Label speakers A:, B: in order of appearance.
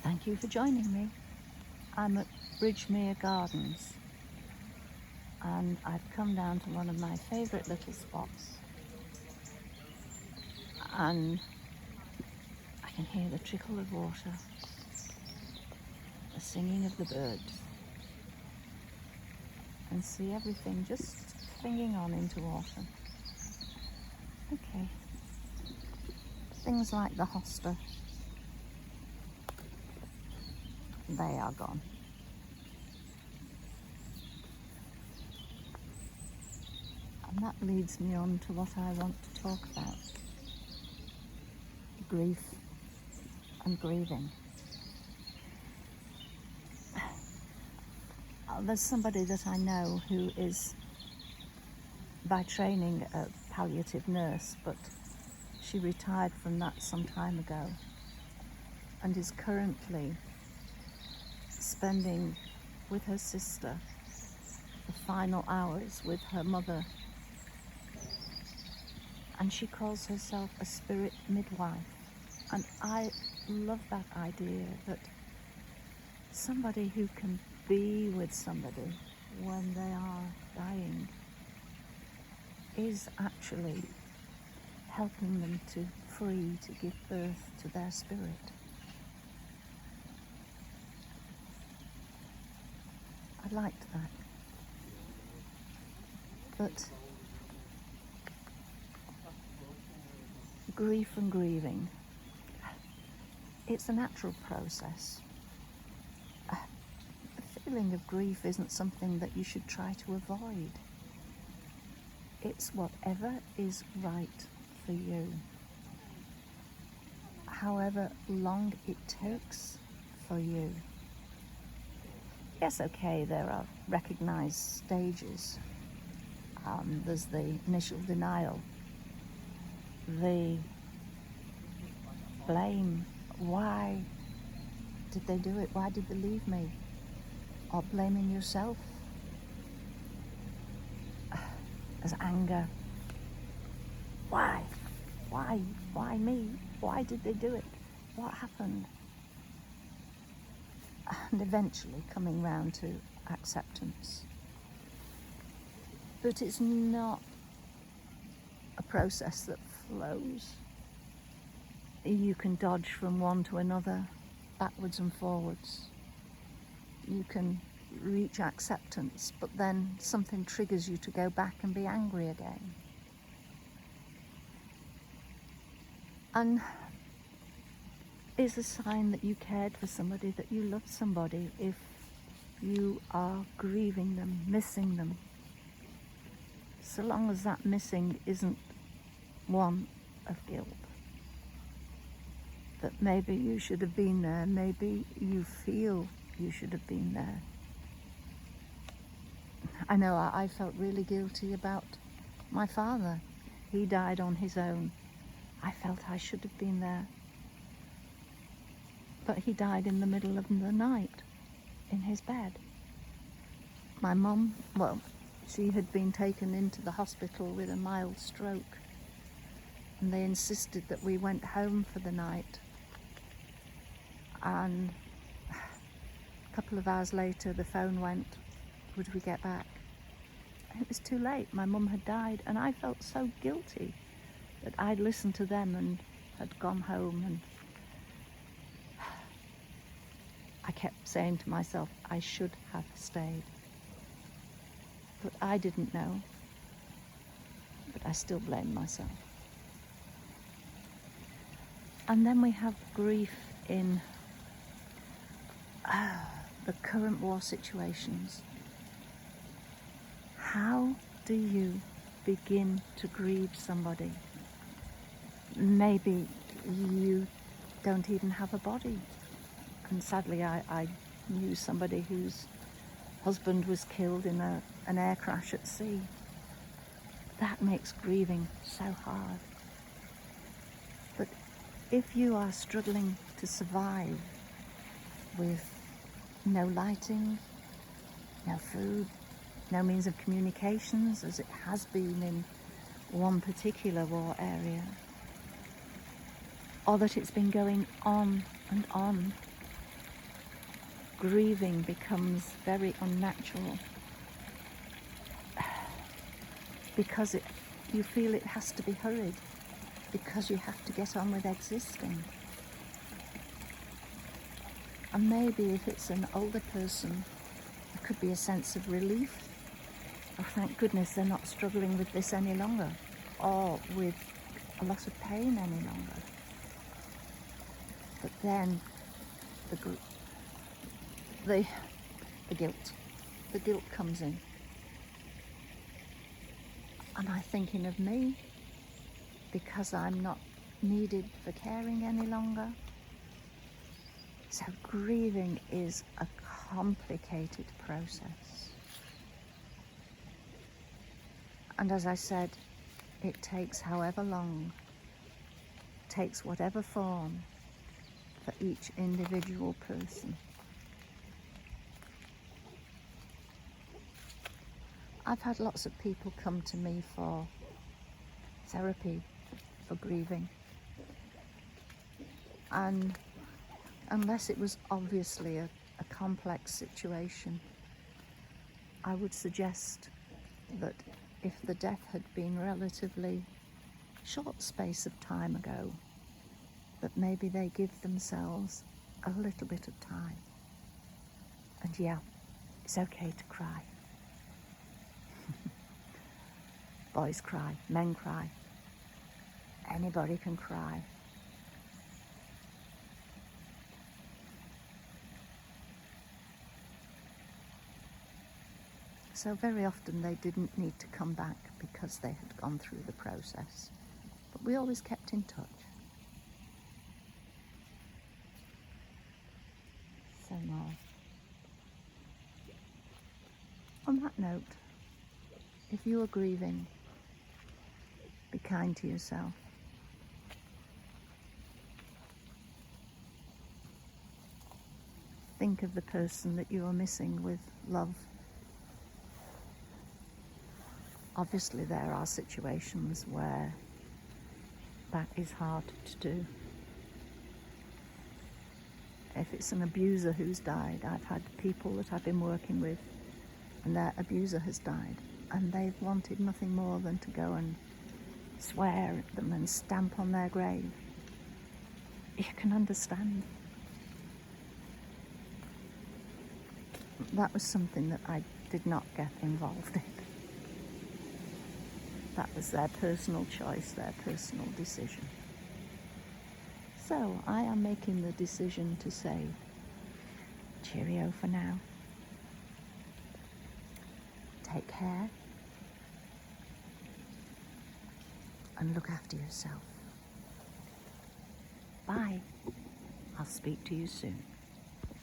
A: Thank you for joining me. I'm at Bridgemere Gardens and I've come down to one of my favourite little spots, and I can hear the trickle of water, the singing of the birds, and see everything just clinging on into autumn. Okay, things like the hosta, they are gone. And that leads me on to what I want to talk about: grief and grieving. There's somebody that I know who is by training a palliative nurse, but she retired from that some time ago and is currently spending with her sister the final hours with her mother, and she calls herself a spirit midwife. And I love that idea, that somebody who can be with somebody when they are dying is actually helping them to free, to give birth to their spirit. I liked that. But grief and grieving, it's a natural process. The feeling of grief isn't something that you should try to avoid. It's whatever is right for you. However long it takes for you. Yes, okay, there are recognised stages. There's the initial denial, the blame. Why did they do it? Why did they leave me? Or blaming yourself. There's anger. Why? Why me? Why did they do it? What happened? And eventually coming round to acceptance. But it's not a process that flows. You can dodge from one to another, backwards and forwards. You can reach acceptance, but then something triggers you to go back and be angry again. And is a sign that you cared for somebody, that you loved somebody, if you are grieving them, missing them. So long as that missing isn't one of guilt. That maybe you should have been there, maybe you feel you should have been there. I know I felt really guilty about my father. He died on his own. I felt I should have been there. But he died in the middle of the night, in his bed. My mum, well, she had been taken into the hospital with a mild stroke, and they insisted that we went home for the night. And a couple of hours later, the phone went, would we get back? And it was too late. My mum had died, and I felt so guilty that I'd listened to them and had gone home, and I kept saying to myself, I should have stayed. But I didn't know. But I still blame myself. And then we have grief in the current war situations. How do you begin to grieve somebody? Maybe you don't even have a body. And sadly, I knew somebody whose husband was killed in an air crash at sea. That makes grieving so hard. But if you are struggling to survive with no lighting, no food, no means of communications, as it has been in one particular war area, or that it's been going on and on grieving becomes very unnatural because you feel it has to be hurried, because you have to get on with existing. And maybe if it's an older person, there could be a sense of relief. Oh, thank goodness they're not struggling with this any longer, or with a lot of pain any longer. But then the guilt comes in. Am I thinking of me because I'm not needed for caring any longer? So grieving is a complicated process. And as I said, it takes however long, takes whatever form for each individual person. I've had lots of people come to me for therapy for grieving, and unless it was obviously a complex situation, I would suggest that if the death had been relatively short space of time ago, that maybe they give themselves a little bit of time. And yeah, it's okay to cry. Boys cry, men cry, anybody can cry. So very often they didn't need to come back because they had gone through the process. But we always kept in touch. So now, on that note, if you are grieving, be kind to yourself. Think of the person that you are missing with love. Obviously there are situations where that is hard to do. If it's an abuser who's died, I've had people that I've been working with and their abuser has died, and they've wanted nothing more than to go and swear at them and stamp on their grave. You can understand. That was something that I did not get involved in. That was their personal choice, their personal decision. So I am making the decision to say, cheerio for now. Take care and look after yourself. Bye. I'll speak to you soon.